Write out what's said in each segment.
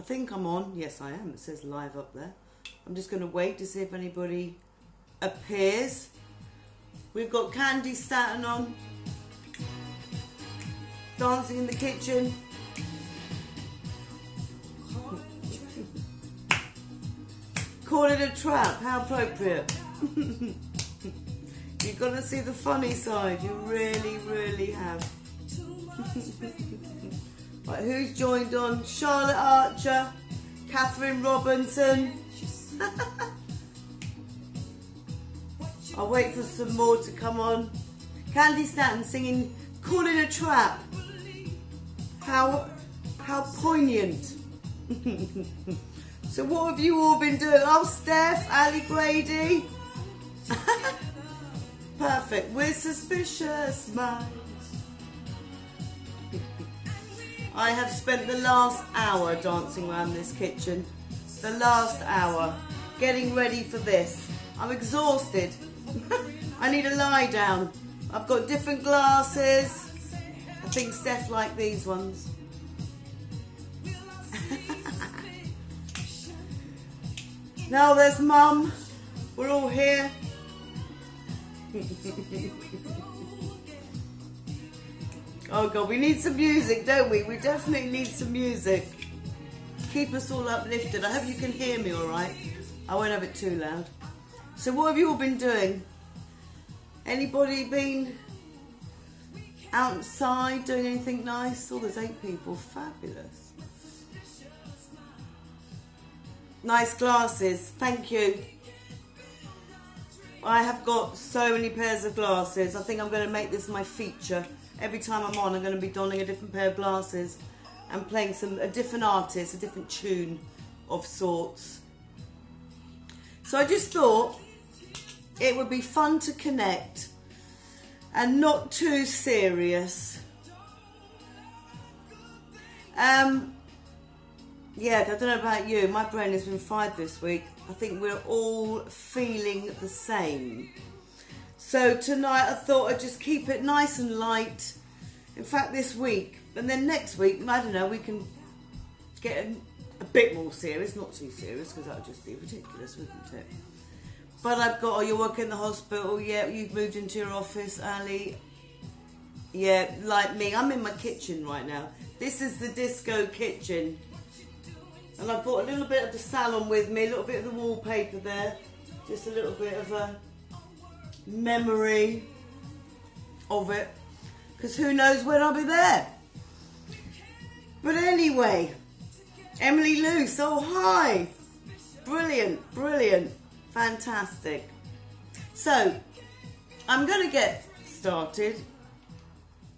think I'm on. Yes, I am. It says live up there. I'm just going to wait to see if anybody appears. We've got Candy Staten on. Dancing in the kitchen. Call it a trap. How appropriate. You've got to see the funny side. You really, really have. Right, who's joined on? Charlotte Archer, Catherine Robinson. I'll wait for some more to come on. Candy Staten singing Call It a Trap. How poignant. So what have you all been doing? Oh, Steph, Ali Grady. Perfect. With suspicious minds. I have spent the last hour dancing around this kitchen. The last hour. Getting ready for this. I'm exhausted. I need a lie down. I've got different glasses. I think Steph liked these ones. Now there's Mum. We're all here. Oh God, we need some music, don't we? We definitely need some music. Keep us all uplifted. I hope you can hear me all right. I won't have it too loud. So what have you all been doing? Anybody been outside doing anything nice? Oh, there's 8 people. Fabulous. Nice glasses. Thank you. I have got so many pairs of glasses. I think I'm going to make this my feature. Every time I'm on, I'm going to be donning a different pair of glasses and playing a different artist, a different tune of sorts. So I just thought it would be fun to connect and not too serious. Yeah, I don't know about you. My brain has been fried this week. I think we're all feeling the same. So tonight I thought I'd just keep it nice and light. In fact, this week. And then next week, I don't know, we can get a bit more serious. Not too serious, because that would just be ridiculous, wouldn't it? But I've got, oh, you're working in the hospital. Yeah, you've moved into your office, Ali. Yeah, like me. I'm in my kitchen right now. This is the disco kitchen. And I brought a little bit of the salon with me, a little bit of the wallpaper there. Just a little bit of a memory of it. Because who knows when I'll be there. But anyway, Emily Luce, oh hi. Brilliant, brilliant, fantastic. So, I'm going to get started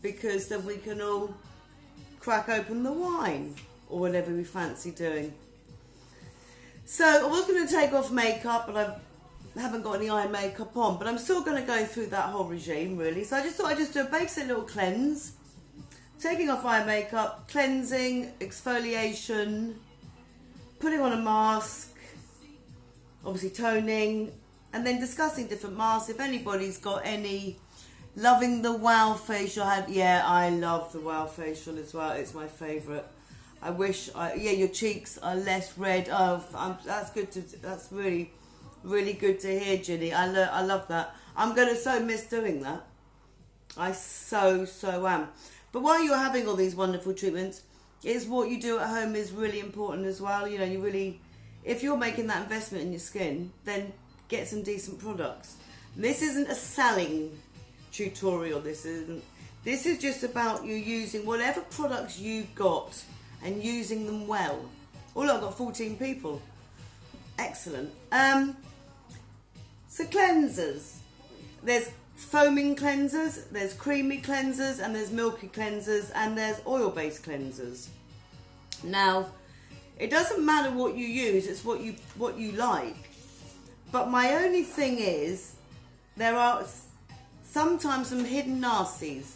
because then we can all crack open the wine. Or whatever we fancy doing. So I was going to take off makeup, but I haven't got any eye makeup on. But I'm still going to go through that whole regime, really. So I just thought I'd just do a basic little cleanse. Taking off eye makeup, cleansing, exfoliation, putting on a mask, obviously toning, and then discussing different masks. If anybody's got any, loving the Wow facial. Yeah, I love the Wow facial as well. It's my favourite. I wish, yeah, your cheeks are less red. Oh, that's good. That's really, really good to hear, Ginny. I love that. I'm going to so miss doing that. I so am. But while you're having all these wonderful treatments, is what you do at home is really important as well. You know, you really, if you're making that investment in your skin, then get some decent products. This isn't a selling tutorial. This isn't. This is just about you using whatever products you've got and using them well. Oh look, I've got 14 people. Excellent. So cleansers. There's foaming cleansers, there's creamy cleansers, and there's milky cleansers, and there's oil-based cleansers. Now, it doesn't matter what you use, it's what you like. But my only thing is, there are sometimes some hidden nasties.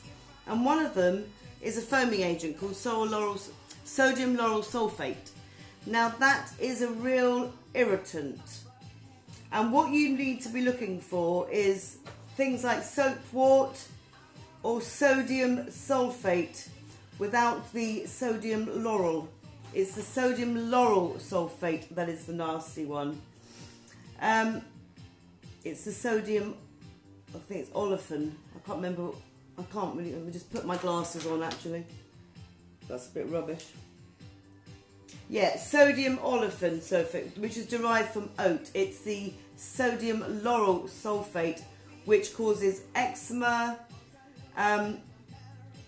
And one of them is a foaming agent called sodium lauryl sulfate. Now that is a real irritant. And what you need to be looking for is things like soapwort or sodium sulfate without the sodium lauryl. It's the sodium lauryl sulfate that is the nasty one. It's the sodium, I think it's olefin. I can't remember. I can't really. Let me just put my glasses on. Actually, that's a bit rubbish. Yeah, sodium olefin sulfate, which is derived from oat. It's the sodium lauryl sulfate, which causes eczema,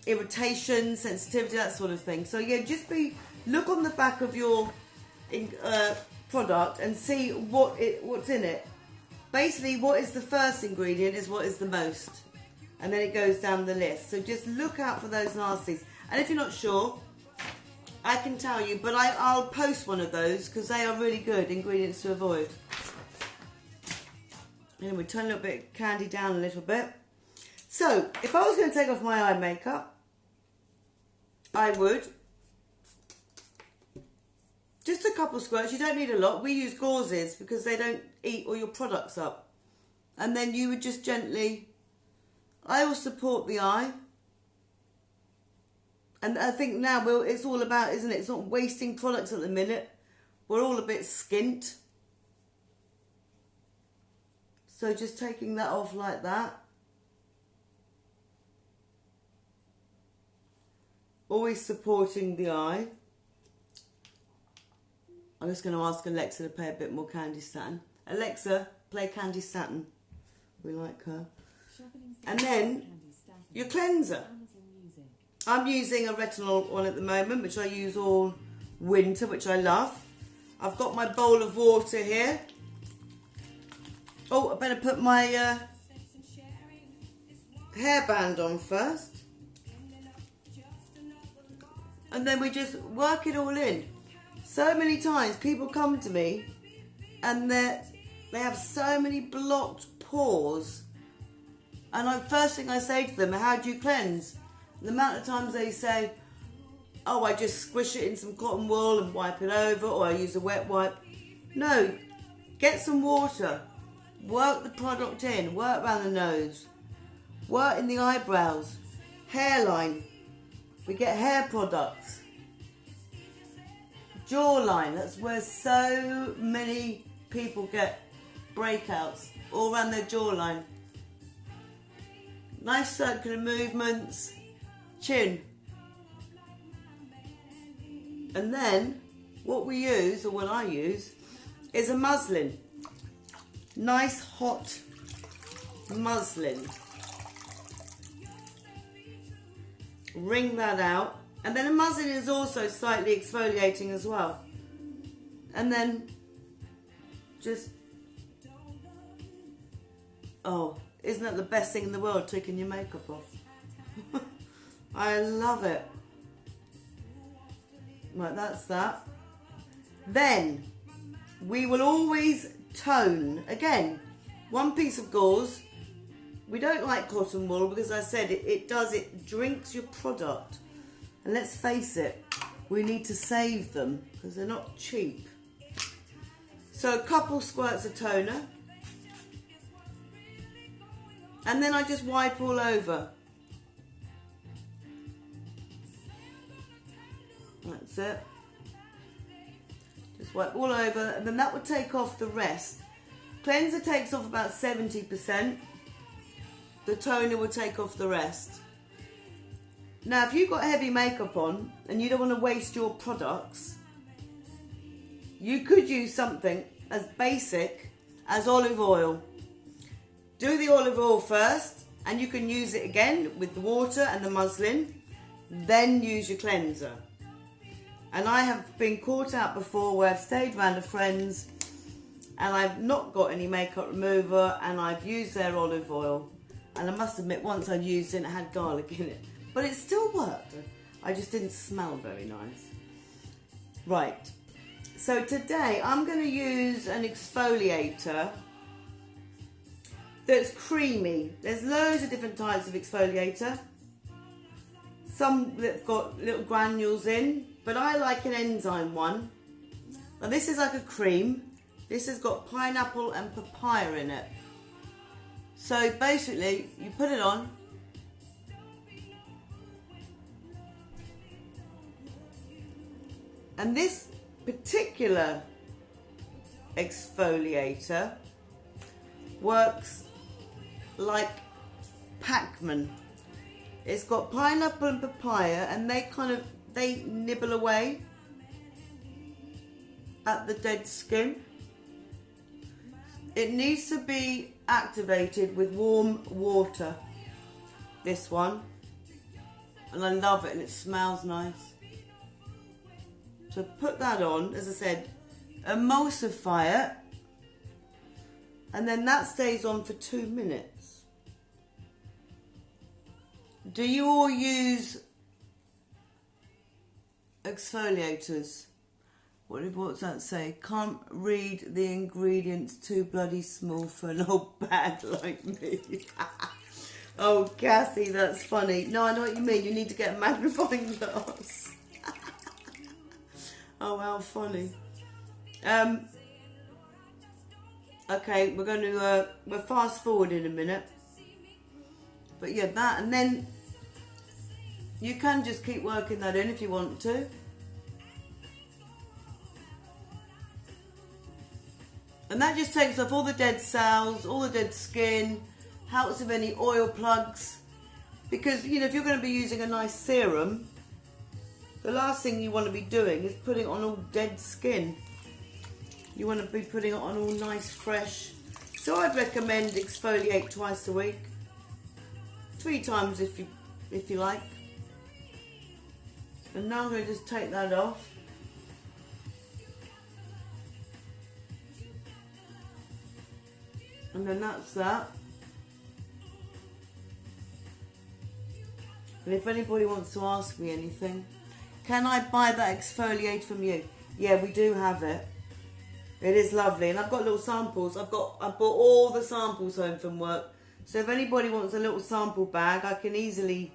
irritation, sensitivity, that sort of thing. So yeah, look on the back of your product and see what's in it. Basically, what is the first ingredient is what is the most, and then it goes down the list. So just look out for those nasties. And if you're not sure, I can tell you, but I'll post one of those because they are really good ingredients to avoid. And we turn a little bit of candy down a little bit. So if I was going to take off my eye makeup, I would. Just a couple squirts, you don't need a lot. We use gauzes because they don't eat all your products up. And then you would just gently, I will support the eye. And I think now it's all about, isn't it? It's not wasting products at the minute. We're all a bit skint. So just taking that off like that. Always supporting the eye. I'm just going to ask Alexa to play a bit more Candy Satin. Alexa, play Candy Satin. We like her. And then your cleanser. I'm using a retinol one at the moment, which I use all winter, which I love. I've got my bowl of water here. Oh, I better put my hairband on first. And then we just work it all in. So many times people come to me and they have so many blocked pores. And first thing I say to them, how do you cleanse? And the amount of times they say, oh, I just squish it in some cotton wool and wipe it over, or I use a wet wipe. No, get some water. Work the product in. Work around the nose. Work in the eyebrows. Hairline. We get hair products. Jawline, that's where so many people get breakouts, all around their jawline. Nice circular movements, chin. And then what we use, or what I use, is a muslin. Nice hot muslin. Wring that out. And then a muslin is also slightly exfoliating as well. And then just, oh, isn't that the best thing in the world, taking your makeup off? I love it. Right, that's that. Then we will always tone. Again, one piece of gauze. We don't like cotton wool because I said it drinks your product. And let's face it, we need to save them because they're not cheap. So a couple squirts of toner. And then I just wipe all over. That's it. Just wipe all over, and then that would take off the rest. Cleanser takes off about 70%. The toner will take off the rest. Now, if you've got heavy makeup on and you don't want to waste your products, you could use something as basic as olive oil. Do the olive oil first, and you can use it again with the water and the muslin. Then use your cleanser. And I have been caught out before where I've stayed around a friend's and I've not got any makeup remover and I've used their olive oil. And I must admit, once I used it, it had garlic in it. But it still worked. I just didn't smell very nice. Right. So today I'm going to use an exfoliator that's creamy. There's loads of different types of exfoliator. Some that have got little granules in, but I like an enzyme one. Now this is like a cream. This has got pineapple and papaya in it. So basically, you put it on. And this particular exfoliator works like Pac-Man. It's got pineapple and papaya, and they nibble away at the dead skin. It needs to be activated with warm water, this one, and I love it, and it smells nice. So put that on, as I said, emulsify it, and then that stays on for 2 minutes. Do you all use exfoliators? What's that say? Can't read the ingredients, too bloody small for an old bag like me. Oh, Kathy, that's funny. No, I know what you mean. You need to get a magnifying glass. Oh, how funny. Okay, we're going to we'll fast forward in a minute. But yeah, that, and then you can just keep working that in if you want to. And that just takes off all the dead cells, all the dead skin, helps with any oil plugs. Because, you know, if you're going to be using a nice serum, the last thing you want to be doing is putting it on all dead skin. You want to be putting it on all nice, fresh. So I'd recommend exfoliate twice a week. 3 times if you like. And now I'm going to just take that off. And then that's that. And if anybody wants to ask me anything, can I buy that exfoliate from you? Yeah, we do have it. It is lovely, and I've got little samples. I've brought all the samples home from work. So if anybody wants a little sample bag, I can easily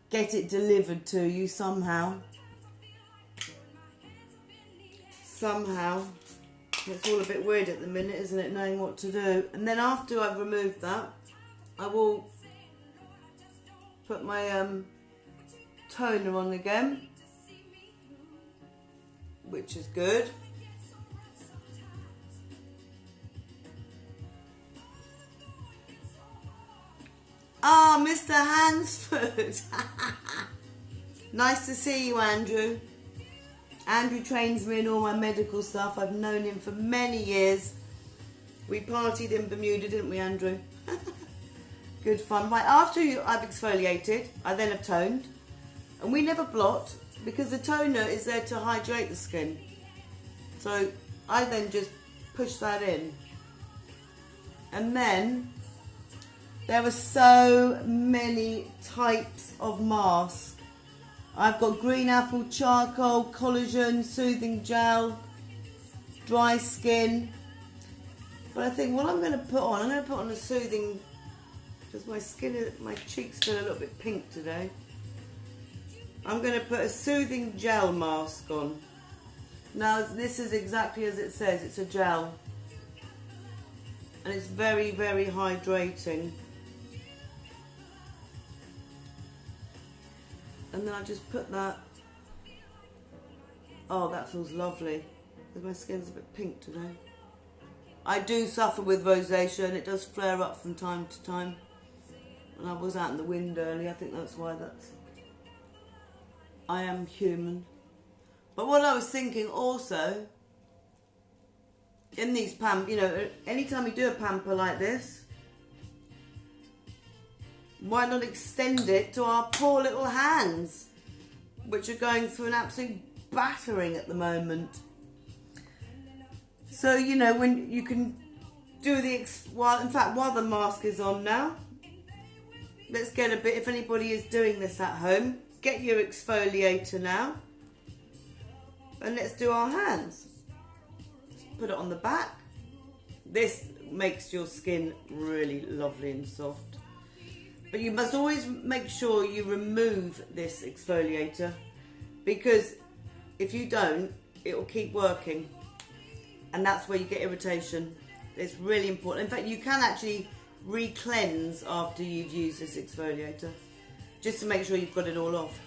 get it delivered to you somehow. Somehow. It's all a bit weird at the minute, isn't it, knowing what to do. And then after I've removed that, I will put my toner on again, which is good. Ah, Mr. Hansford. Nice to see you, Andrew. Andrew trains me in all my medical stuff. I've known him for many years. We partied in Bermuda, didn't we, Andrew? Good fun. Right, after I've exfoliated, I then have toned. And we never blot, because the toner is there to hydrate the skin. So I then just push that in. And then there are so many types of masks. I've got green apple, charcoal, collagen, soothing gel, dry skin. But I think what I'm going to put on, a soothing, because my cheeks feel a little bit pink today. I'm going to put a soothing gel mask on. Now this is exactly as it says, it's a gel. And it's very, very hydrating. And then I just put that. Oh, that feels lovely. Because my skin's a bit pink today. I do suffer with rosacea, and it does flare up from time to time. And I was out in the wind early. I think that's why I am human. But what I was thinking also, in these anytime you do a pamper like this, why not extend it to our poor little hands, which are going through an absolute battering at the moment. So, you know, when you can do while the mask is on now, let's get a bit, if anybody is doing this at home, get your exfoliator now, and let's do our hands. Put it on the back. This makes your skin really lovely and soft. But you must always make sure you remove this exfoliator, because if you don't, it will keep working, and that's where you get irritation. It's really important. In fact, you can actually re-cleanse after you've used this exfoliator, just to make sure you've got it all off.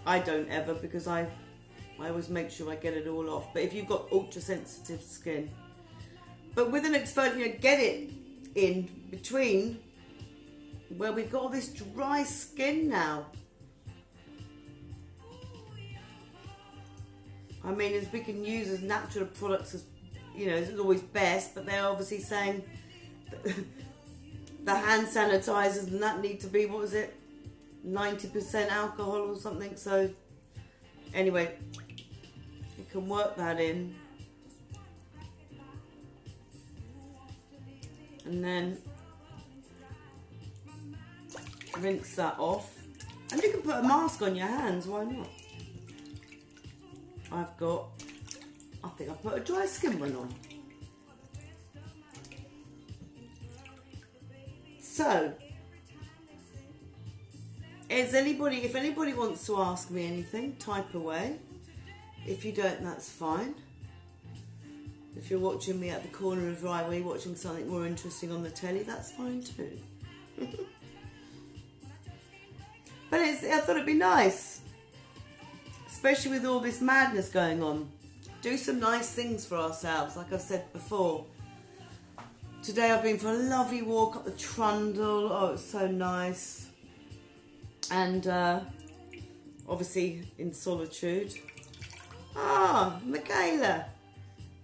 I don't ever, because I I always make sure I get it all off. But if you've got ultra sensitive skin, but with an exfoliant, get it in between where we've got all this dry skin now. I mean, as we can use as natural products as, you know, it's always best, but they're obviously saying the hand sanitizers and that need to be, what was it, 90% alcohol or something. So anyway, you can work that in, and then rinse that off, and you can put a mask on your hands, why not? I think I put a dry skin one on. So, if anybody wants to ask me anything, type away. If you don't, that's fine. If you're watching me at the corner of Ryway, watching something more interesting on the telly, that's fine too. But I thought it'd be nice, especially with all this madness going on. Do some nice things for ourselves, like I've said before. Today I've been for a lovely walk up the Trundle. Oh, it's so nice. And obviously in solitude. Ah, Michaela,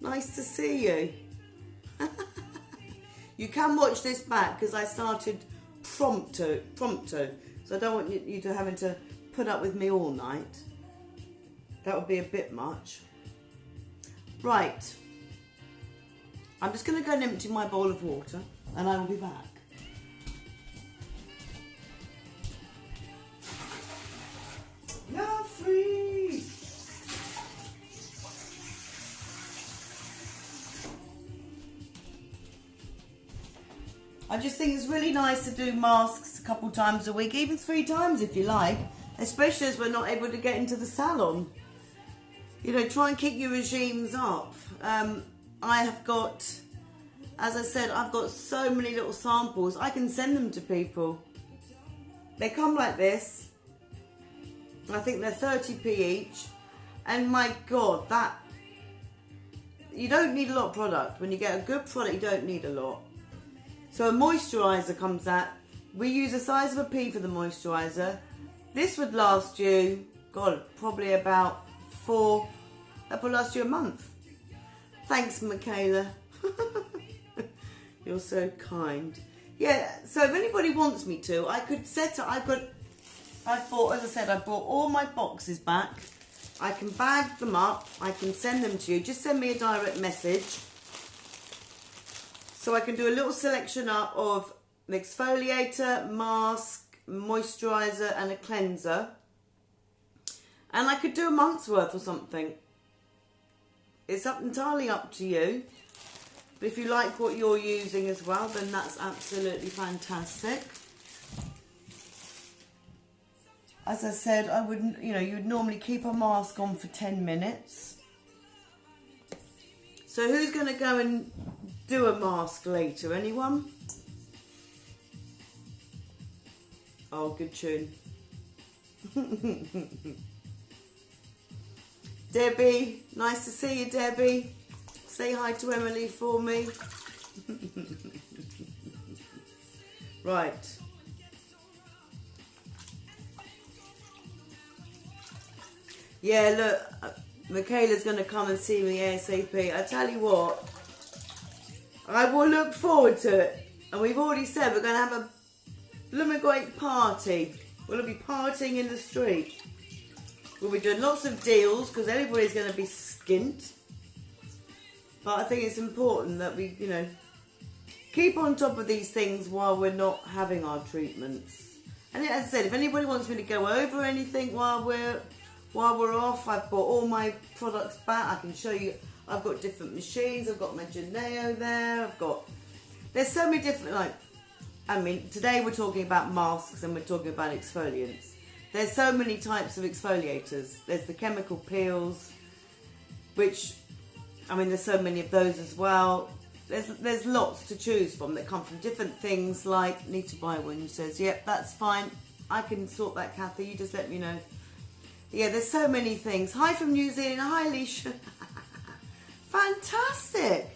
nice to see you. You can watch this back because I started prompto. So I don't want you to having to put up with me all night. That would be a bit much. Right. I'm just going to go and empty my bowl of water and I will be back. You're free. I just think it's really nice to do masks a couple times a week, even 3 times if you like, especially as we're not able to get into the salon. You know, try and keep your regimes up. I have got, as I said, I've got so many little samples. I can send them to people. They come like this. I think they're 30p each. And my God, that, you don't need a lot of product. When you get a good product, you don't need a lot. So a moisturiser comes out. We use the size of a pea for the moisturiser. This would last you, God, probably about 4, that would last you a month. Thanks, Michaela. You're so kind. Yeah, so if anybody wants me to, I could set up, I bought, as I said, I brought all my boxes back. I can bag them up. I can send them to you. Just send me a direct message. So I can do a little selection up of an exfoliator, mask, moisturiser and a cleanser. And I could do a month's worth or something. It's entirely up to you. But if you like what you're using as well, then that's absolutely fantastic. As I said, I wouldn't, you know, you'd normally keep a mask on for 10 minutes. So who's going to go and do a mask later? Anyone? Oh, good tune. Debbie, nice to see you, Debbie. Say hi to Emily for me. Right. Yeah, look, Michaela's going to come and see me ASAP. I tell you what, I will look forward to it. And we've already said we're going to have a blooming great party. We'll be partying in the street. We'll be doing lots of deals because everybody's going to be skint. But I think it's important that we, you know, keep on top of these things while we're not having our treatments. And as I said, if anybody wants me to go over anything while we're off, I've bought all my products back. I can show you. I've got different machines. I've got my Janeo there. There's so many different, like, I mean, today we're talking about masks and we're talking about exfoliants. There's so many types of exfoliators. There's the chemical peels, which, I mean, there's so many of those as well. There's lots to choose from that come from different things, like, need to buy one. He says, yep, that's fine. I can sort that, Kathy. You just let me know. Yeah, there's so many things. Hi from New Zealand. Hi, Leisha. Fantastic.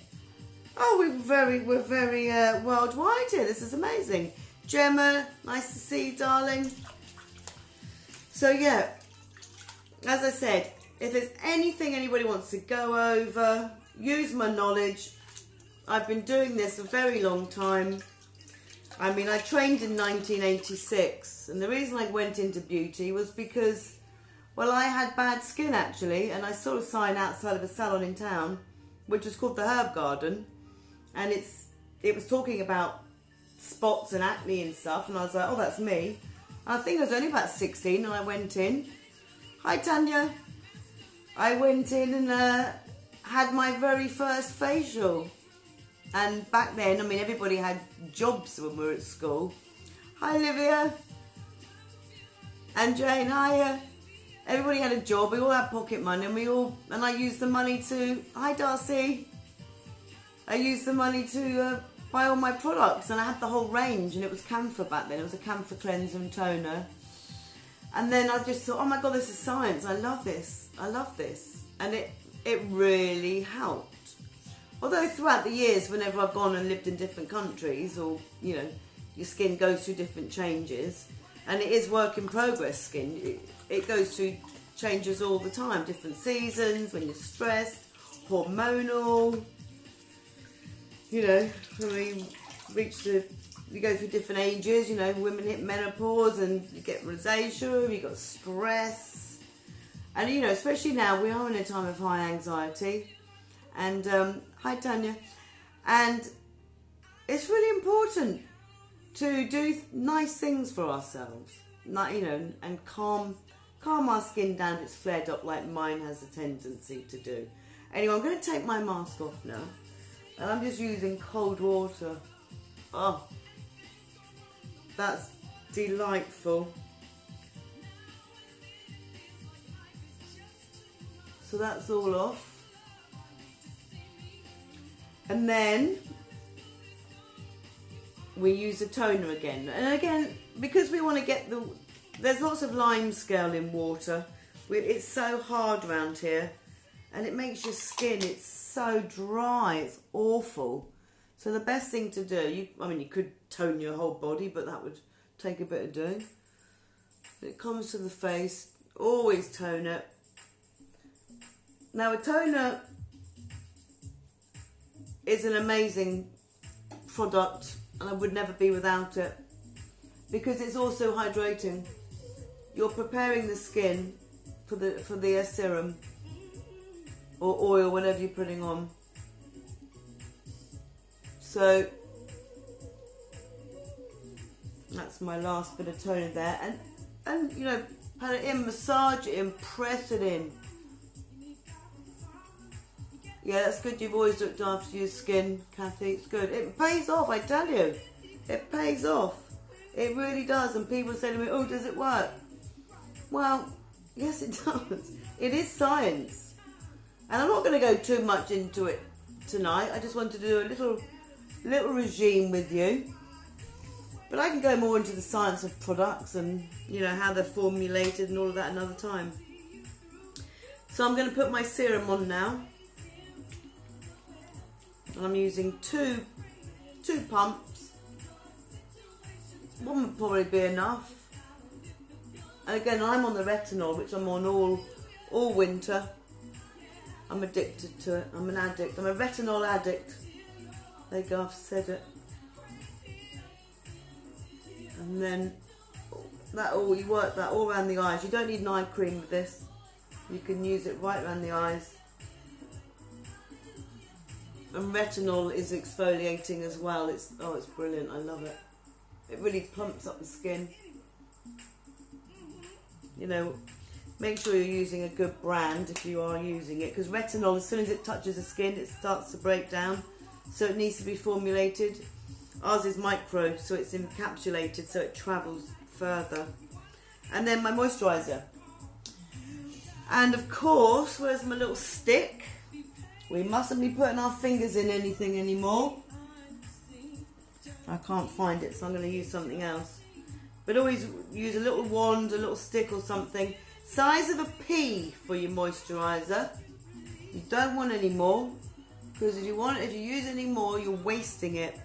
Oh, we're very worldwide here. This is amazing. Gemma, nice to see you, darling. So yeah, as I said, if there's anything anybody wants to go over, use my knowledge. I've been doing this a very long time. I mean, I trained in 1986, and the reason I went into beauty was because, well, I had bad skin actually, and I saw a sign outside of a salon in town, which was called the Herb Garden, and it was talking about spots and acne and stuff, and I was like, oh, that's me. And I think I was only about 16, and I went in. Hi, Tanya. I went in and had my very first facial. And back then, I mean, everybody had jobs when we were at school. Hi, Olivia. And Jane, hi. Everybody had a job. We all had pocket money, and I used the money to. Hi, Darcy. I used the money to buy all my products, and I had the whole range. And it was camphor back then. It was a camphor cleanser and toner. And then I just thought, oh my God, this is science. I love this. I love this, and it really helped. Although throughout the years, whenever I've gone and lived in different countries, or, you know, your skin goes through different changes, and it is work in progress skin. It goes through changes all the time, different seasons, when you're stressed, hormonal, you know, when you go through different ages, you know, women hit menopause and you get rosacea, you got stress. And, you know, especially now, we are in a time of high anxiety. And hi, Tanya. And it's really important to do nice things for ourselves, not, you know, and calm our skin down if it's flared up like mine has a tendency to do. Anyway, I'm going to take my mask off now, and I'm just using cold water. Oh, that's delightful. So that's all off. And then we use a toner again. And again, because we want to get there's lots of lime scale in water. It's so hard around here. And it makes your skin, it's so dry, it's awful. So the best thing to do, I mean, you could tone your whole body, but that would take a bit of doing. When it comes to the face, always tone it. Now a toner is an amazing product, and I would never be without it, because it's also hydrating. You're preparing the skin for the serum or oil, whatever you're putting on. So that's my last bit of toner there, and you know, pat it in, massage it in, press it in. Yeah, that's good. You've always looked after your skin, Kathy. It's good. It pays off, I tell you. It pays off. It really does. And people say to me, oh, does it work? Well, yes, it does. It is science. And I'm not going to go too much into it tonight. I just want to do a little regime with you. But I can go more into the science of products and, you know, how they're formulated and all of that another time. So I'm going to put my serum on now. And I'm using two pumps. One would probably be enough. And again, I'm on the retinol, which I'm on all winter. I'm addicted to it. I'm an addict. I'm a retinol addict. There you go, I've said it. And then you work that all around the eyes. You don't need an eye cream with this. You can use it right around the eyes. And retinol is exfoliating as well. It's brilliant. I love it. It really plumps up the skin. You know, make sure you're using a good brand if you are using it, because retinol, as soon as it touches the skin, it starts to break down. So it needs to be formulated. Ours is micro, so it's encapsulated, so it travels further. And then my moisturiser. And of course, where's my little stick? We mustn't be putting our fingers in anything anymore. I can't find it, so I'm going to use something else. But always use a little wand, a little stick or something. Size of a pea for your moisturiser. You don't want any more, because if you use any more, you're wasting it.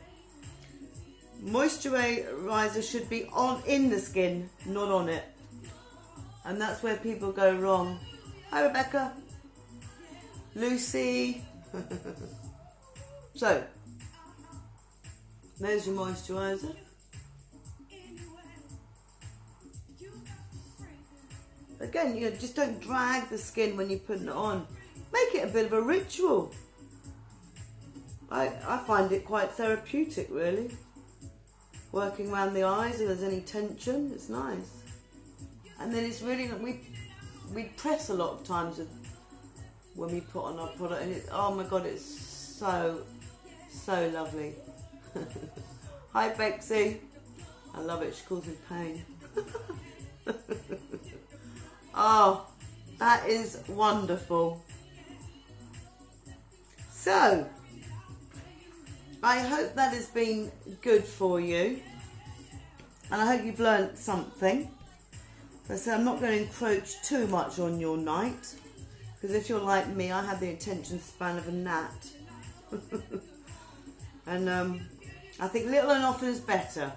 Moisturiser should be in the skin, not on it. And that's where people go wrong. Hi Rebecca. Lucy. So, there's your moisturiser. Again, just don't drag the skin when you're putting it on. Make it a bit of a ritual. I find it quite therapeutic, really. Working around the eyes, if there's any tension, it's nice. And then it's really, we press a lot of times when we put on our product, and it's, oh my God, it's so lovely. Hi Bexy. I love it, she calls me Pain. Oh, that is wonderful. So, I hope that has been good for you, and I hope you've learnt something. So I'm not going to encroach too much on your night, because if you're like me, I have the attention span of a gnat. And I think little and often is better.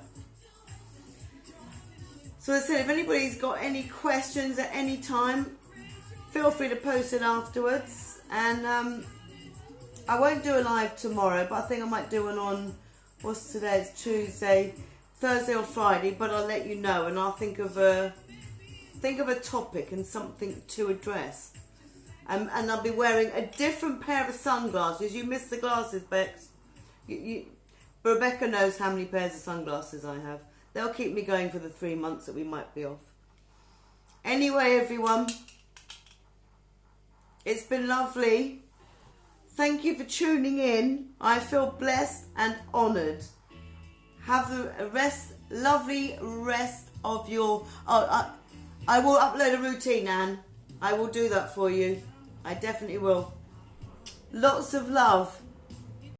So as I said, if anybody's got any questions at any time, feel free to post it afterwards. And I won't do a live tomorrow, but I think I might do one on, what's today? It's Tuesday, Thursday or Friday, but I'll let you know, and I'll think of a topic and something to address. And I'll be wearing a different pair of sunglasses. You missed the glasses, Bex. Rebecca knows how many pairs of sunglasses I have. They'll keep me going for the 3 months that we might be off. Anyway, everyone, it's been lovely. Thank you for tuning in. I feel blessed and honoured. Have a lovely rest of your... I will upload a routine, Anne. I will do that for you. I definitely will. Lots of love.